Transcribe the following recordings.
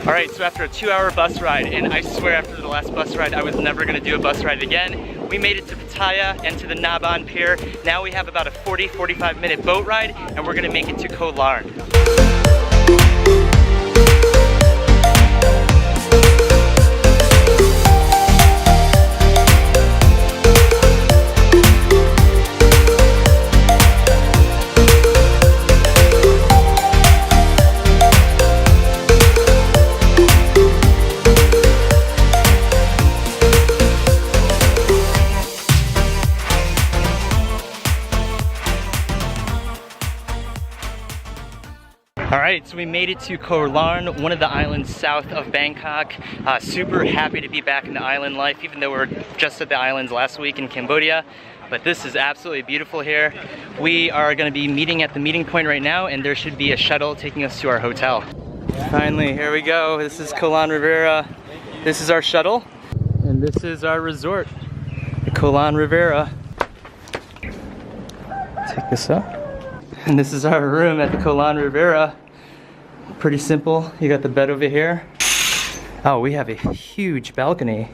All right, so after a 2-hour bus ride, and I swear after the last bus ride, I was never gonna do a bus ride again. We made it to Pattaya and to the Naban Pier. Now we have about a 40-45 minute boat ride, and we're gonna make it to Koh Larn. Alright, so we made it to Koh Larn, one of the islands south of Bangkok. Super happy to be back in the island life, even though we were just at the islands last week in Cambodia. But this is absolutely beautiful here. We are going to be meeting at the meeting point right now, and there should be a shuttle taking us to our hotel. Finally, here we go. This is Koh Larn Riviera. This is our shuttle, and this is our resort, the Koh Larn Riviera. Take this up. And this is our room at the Koh Larn Riviera. Pretty simple. You got the bed over here. Oh, we have a huge balcony.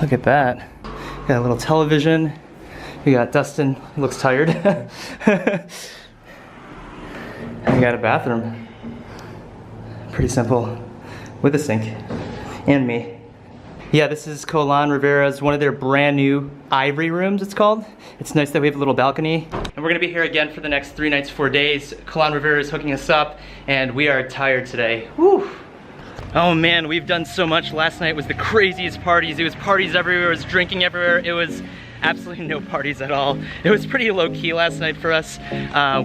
Look at that. Got a little television. We got Dustin, he looks tired. And we got a bathroom. Pretty simple. With a sink. And me. Yeah, this is Koh Larn Riviera's, one of their brand new ivory rooms, it's called. It's nice that we have a little balcony. And we're gonna be here again for the next 3 nights, 4 days. Koh Larn Riviera is hooking us up, and we are tired today. Woo! Oh man, we've done so much. Last night was the craziest parties. It was parties everywhere, it was drinking everywhere. It was absolutely no parties at all. It was pretty low key last night for us.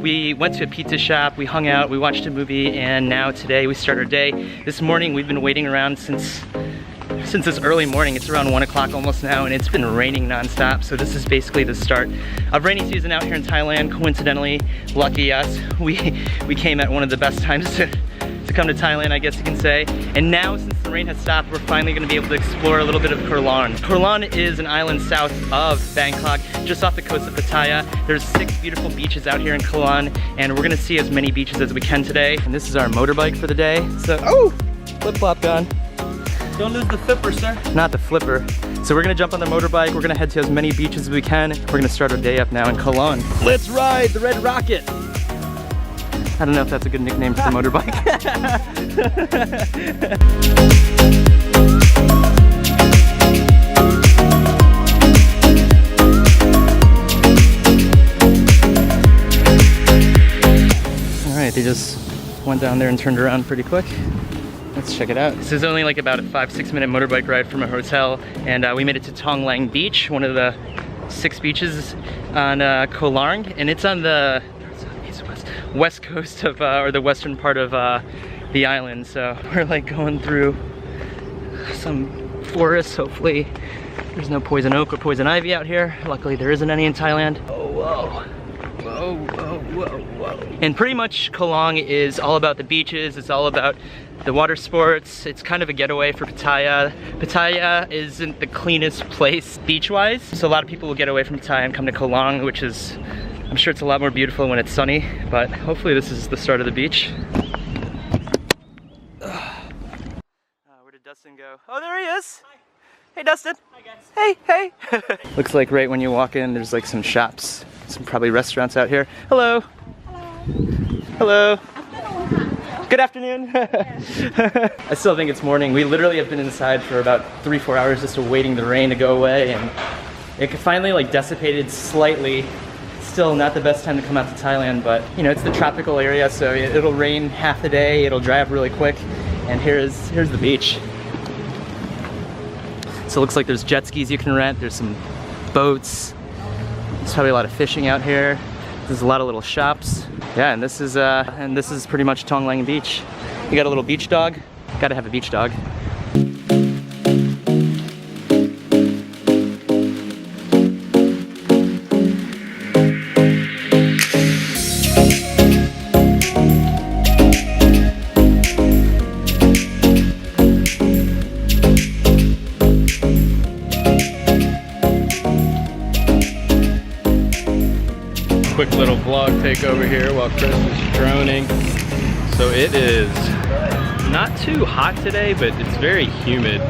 We went to a pizza shop, we hung out, we watched a movie, and now today we start our day. This morning we've been waiting around since this early morning. It's around 1 o'clock almost now, and it's been raining nonstop. So this is basically the start of rainy season out here in Thailand. Coincidentally, lucky us, we came at one of the best times to come to Thailand, I guess you can say. And now, since the rain has stopped, we're finally gonna be able to explore a little bit of Koh Larn. Koh Larn is an island south of Bangkok, just off the coast of Pattaya. There's 6 beautiful beaches out here in Koh Larn, and we're gonna see as many beaches as we can today. And this is our motorbike for the day. So, oh, flip-flop gone. Don't lose the flipper, sir. Not the flipper. So we're gonna jump on the motorbike. We're gonna head to as many beaches as we can. We're gonna start our day up now in Koh Larn. Let's ride the Red Rocket. I don't know if that's a good nickname for the motorbike. All right, they just went down there and turned around pretty quick. Let's check it out. This is only like about a 5-6 minute motorbike ride from a hotel, and we made it to Tong Lang Beach, one of the 6 beaches on Koh Larn, and it's on the west coast of, or the western part of the island. So we're like going through some forests. Hopefully there's no poison oak or poison ivy out here. Luckily there isn't any in Thailand. Oh, whoa. Whoa, whoa, whoa, whoa. And pretty much Koh Larn is all about the beaches. It's all about the water sports. It's kind of a getaway for Pattaya. Pattaya isn't the cleanest place beach-wise, so a lot of people will get away from Pattaya and come to Koh Larn, which is, I'm sure it's a lot more beautiful when it's sunny, but hopefully this is the start of the beach. Where did Dustin go? Oh, there he is! Hi. Hey, Dustin! Hi, guys. Hey, hey! Looks like right when you walk in, there's like some shops, some probably restaurants out here. Hello! Hello! Hello! Good afternoon. I still think it's morning. We literally have been inside for about 3-4 hours just awaiting the rain to go away, and it finally like dissipated slightly. Still not the best time to come out to Thailand, but you know, it's the tropical area, so it'll rain half the day, it'll dry up really quick, and here's the beach. So it looks like there's jet skis you can rent, there's some boats, there's probably a lot of fishing out here. There's a lot of little shops. Yeah, and this is pretty much Tong Lang Beach. You got a little beach dog. Gotta have a beach dog. Quick little vlog takeover here while Chris is droning. So it is not too hot today, but it's very humid,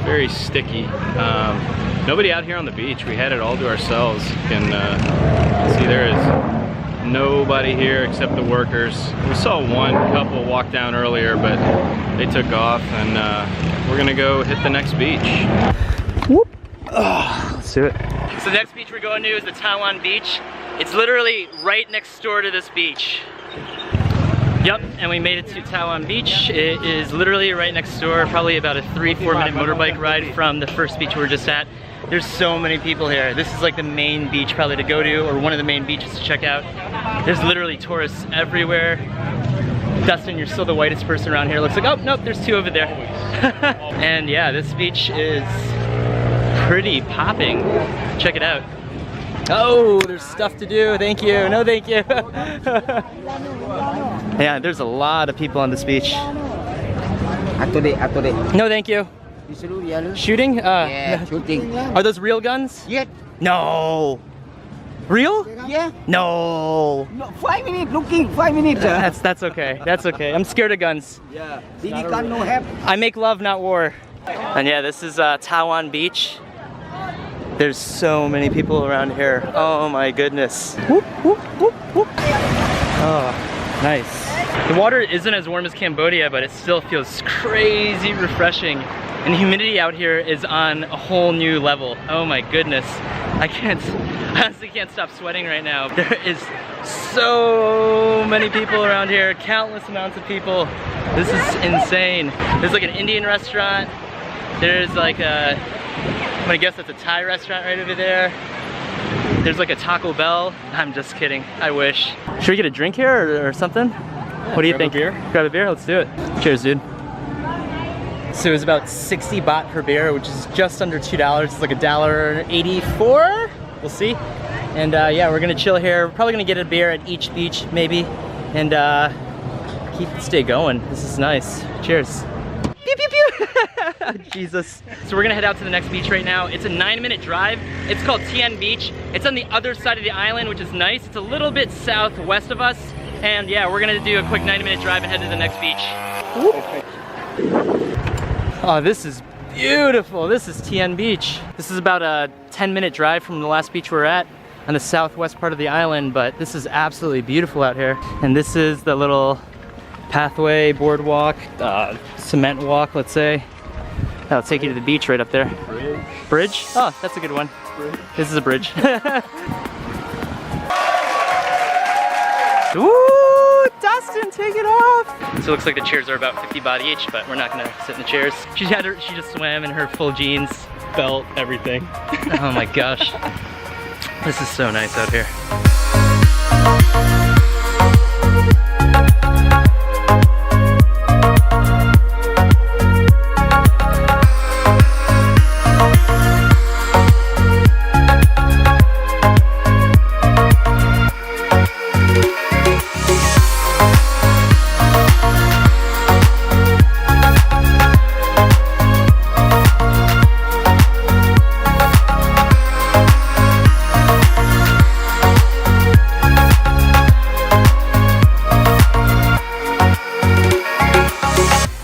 very sticky. Nobody out here on the beach. We had it all to ourselves. You can see there is nobody here except the workers. We saw one couple walk down earlier, but they took off, and we're gonna go hit the next beach. Whoop. Oh, let's do it. So the next beach we're going to is the Taiwan beach. It's literally right next door to this beach. Yep, and we made it to Taiwan Beach. It is literally right next door, probably about a 3-4 minute motorbike ride from the first beach we were just at. There's so many people here. This is like the main beach probably to go to, or one of the main beaches to check out. There's literally tourists everywhere. Dustin, you're still the whitest person around here. Looks like, oh, nope, there's two over there. And yeah, this beach is pretty popping. Check it out. Oh, there's stuff to do. Thank you. No, thank you. Yeah, there's a lot of people on this beach. No, thank you. Shooting? Yeah, shooting. Are those real guns? Yeah. No. Real? Yeah. No. No, 5 minutes looking, 5 minutes. That's okay. That's okay. I'm scared of guns. Yeah. BB gun no have. I make love, not war. And yeah, this is Taiwan Beach. There's so many people around here. Oh my goodness. Whoop, whoop, whoop, whoop. Oh, nice. The water isn't as warm as Cambodia, but it still feels crazy refreshing. And the humidity out here is on a whole new level. Oh my goodness. I honestly can't stop sweating right now. There is so many people around here, countless amounts of people. This is insane. There's like an Indian restaurant. There's like a, I'm gonna guess that's a Thai restaurant right over there. There's like a Taco Bell. I'm just kidding, I wish. Should we get a drink here or something? Yeah, what do you think? Grab a beer? Grab a beer, let's do it. Cheers, dude. So it was about 60 baht per beer, which is just under $2. It's like $1.84, we'll see. And yeah, we're gonna chill here. We're probably gonna get a beer at each beach, maybe. And keep the stay going. This is nice. Cheers. Pew, pew, pew. Jesus. So we're gonna head out to the next beach right now. It's a 9-minute drive. It's called Tien Beach. It's on the other side of the island, which is nice. It's a little bit southwest of us. And yeah, we're gonna do a quick 90-minute drive and head to the next beach. Oh, this is beautiful. This is Tien Beach. This is about a 10-minute drive from the last beach we're at on the southwest part of the island, but this is absolutely beautiful out here. And this is the little pathway, boardwalk, cement walk, let's say. That'll take you to the beach right up there. Bridge? Oh, that's a good one. This is a bridge. Ooh, Dustin, take it off! So it looks like the chairs are about 50 baht each, but we're not gonna sit in the chairs. She just swam in her full jeans, belt, everything. Oh my gosh. This is so nice out here.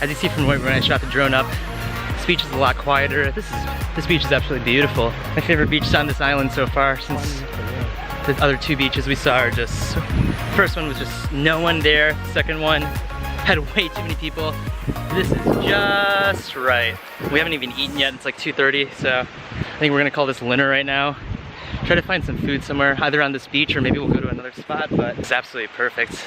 As you see from when I shot the drone up, this beach is a lot quieter. This beach is absolutely beautiful. My favorite beach on this island so far, since the other two beaches we saw are just, first one was just no one there. The second one had way too many people. This is just right. We haven't even eaten yet. It's like 2:30, so I think we're gonna call this dinner right now. Try to find some food somewhere, either on this beach or maybe we'll go to another spot, but it's absolutely perfect.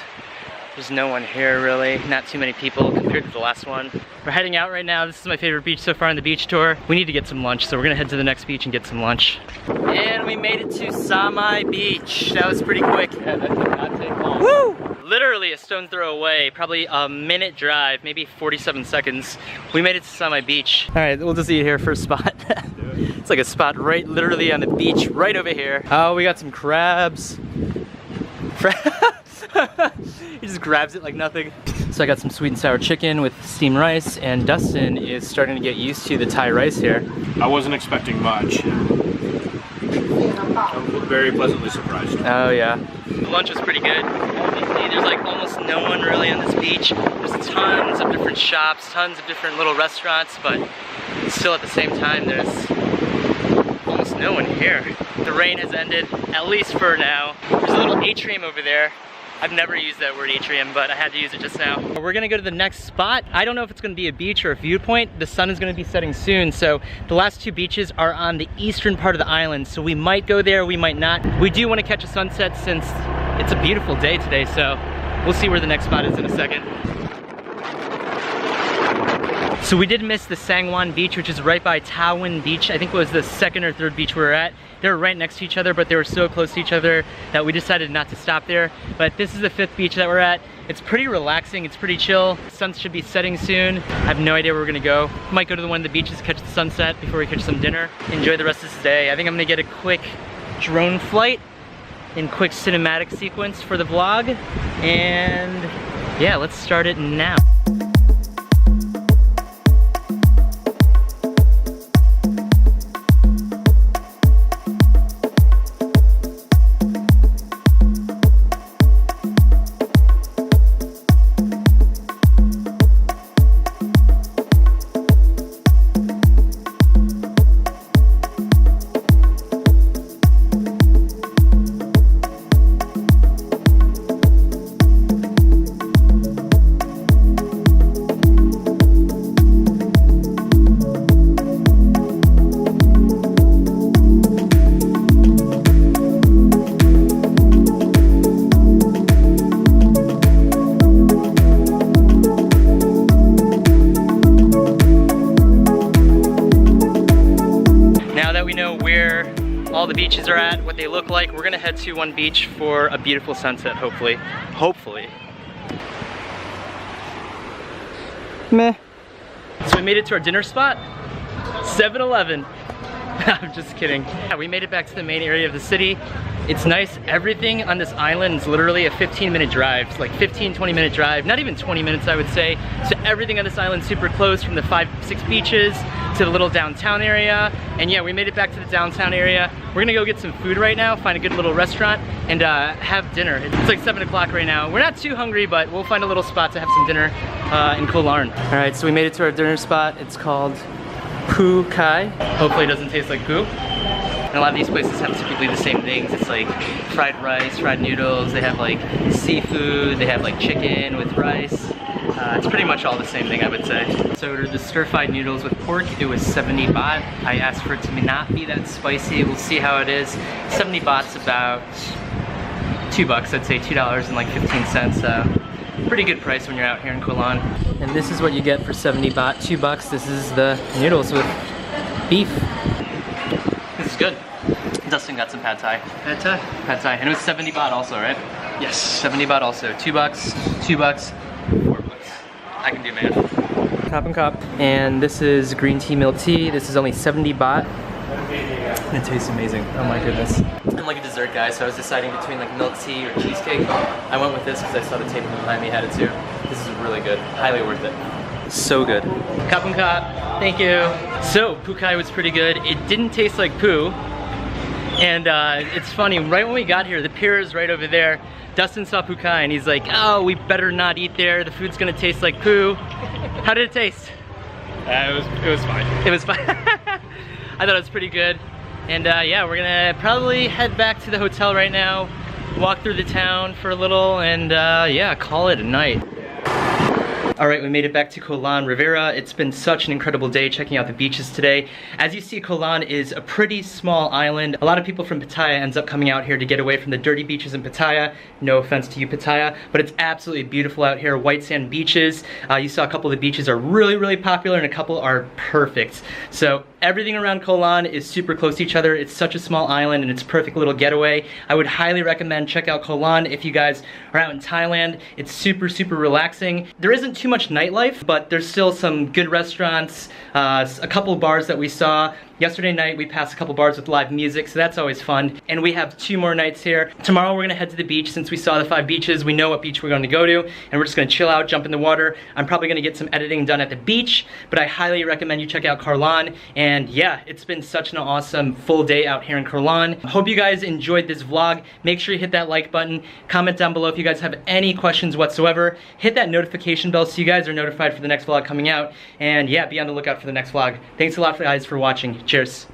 There's no one here really, not too many people compared to the last one. We're heading out right now. This is my favorite beach so far on the beach tour. We need to get some lunch, so we're gonna head to the next beach and get some lunch. And we made it to Samai Beach. That was pretty quick. Yeah, that did not take long. Woo! Literally a stone's throw away, probably a minute drive, maybe 47 seconds. We made it to Samai Beach. All right, we'll just eat here first spot. It's like a spot right literally on the beach, right over here. Oh, we got some crabs. He just grabs it like nothing. So I got some sweet and sour chicken with steamed rice, and Dustin is starting to get used to the Thai rice here. I wasn't expecting much. I'm very pleasantly surprised. Oh yeah. The lunch was pretty good. see, there's like almost no one really on this beach. There's tons of different shops, tons of different little restaurants, but still at the same time, there's almost no one here. The rain has ended, at least for now. There's a little atrium over there. I've never used that word atrium, but I had to use it just now. We're gonna go to the next spot. I don't know if it's gonna be a beach or a viewpoint. The sun is gonna be setting soon, so the last two beaches are on the eastern part of the island, so we might go there, we might not. We do wanna catch a sunset since it's a beautiful day today, so we'll see where the next spot is in a second. So we did miss the Sangwon Beach, which is right by Tawin Beach. I think it was the second or third beach we were at. They were right next to each other, but they were so close to each other that we decided not to stop there. But this is the fifth beach that we're at. It's pretty relaxing, it's pretty chill. The sun should be setting soon. I have no idea where we're gonna go. Might go to one of the beaches, catch the sunset before we catch some dinner. Enjoy the rest of this day. I think I'm gonna get a quick drone flight and quick cinematic sequence for the vlog. And yeah, let's start it now. All the beaches are at, what they look like. We're gonna head to one beach for a beautiful sunset, hopefully. Hopefully. Meh. So we made it to our dinner spot, 7-Eleven. I'm just kidding. Yeah, we made it back to the main area of the city. It's nice. Everything on this island is literally a 15-minute drive. It's like 15-20 minute drive, not even 20 minutes I would say. So everything on this island is super close, from the 5-6 beaches to the little downtown area. And yeah, we made it back to the downtown area. We're gonna go get some food right now, find a good little restaurant, and have dinner. It's like 7 o'clock right now. We're not too hungry, but we'll find a little spot to have some dinner in Koh Larn. All right, so we made it to our dinner spot. It's called Poo Kai. Hopefully it doesn't taste like poo. And a lot of these places have typically the same things. It's like fried rice, fried noodles. They have like seafood. They have like chicken with rice. It's pretty much all the same thing, I would say. So I ordered the stir-fried noodles with pork. It was 70 baht. I asked for it to not be that spicy. We'll see how it is. 70 baht's about $2, I'd say $2.15. Pretty good price when you're out here in Koh Larn. And this is what you get for 70 baht, $2. This is the noodles with beef. This is good. Dustin got some pad thai. Pad thai? Pad thai. And it was 70 baht also, right? Yes. 70 baht also. $2, $2, $4. I can do math. Top and cup. And this is green tea milk tea. This is only 70 baht. And it tastes amazing. Oh my goodness. I'm like a dessert guy, so I was deciding between like milk tea or cheesecake. I went with this because I saw the table behind me had it too. This is really good. Highly worth it. So good. Cup and cup. Thank you. So, poo kai was pretty good. It didn't taste like poo. And it's funny, right when we got here, the pier is right over there. Dustin saw poo kai and he's like, oh, we better not eat there. The food's gonna taste like poo. How did it taste? It was fine. It was fine. I thought it was pretty good. And yeah, we're gonna probably head back to the hotel right now, walk through the town for a little, and yeah, call it a night. All right, we made it back to Koh Larn Rivera. It's been such an incredible day checking out the beaches today. As you see, Koh Larn is a pretty small island. A lot of people from Pattaya ends up coming out here to get away from the dirty beaches in Pattaya. No offense to you, Pattaya, but it's absolutely beautiful out here. White sand beaches. You saw a couple of the beaches are really, really popular and a couple are perfect. So everything around Koh Larn is super close to each other. It's such a small island and it's a perfect little getaway. I would highly recommend check out Koh Larn if you guys are out in Thailand. It's super, super relaxing. There isn't too much nightlife, but there's still some good restaurants, a couple bars that we saw. Yesterday night we passed a couple bars with live music, so that's always fun. And we have 2 more nights here. Tomorrow we're gonna head to the beach. Since we saw the 5 beaches, we know what beach we're gonna go to, and we're just gonna chill out, jump in the water. I'm probably gonna get some editing done at the beach, but I highly recommend you check out Koh Larn. And And yeah, it's been such an awesome full day out here in Koh Larn. Hope you guys enjoyed this vlog. Make sure you hit that like button. Comment down below if you guys have any questions whatsoever. Hit that notification bell so you guys are notified for the next vlog coming out. And yeah, be on the lookout for the next vlog. Thanks a lot guys for watching. Cheers.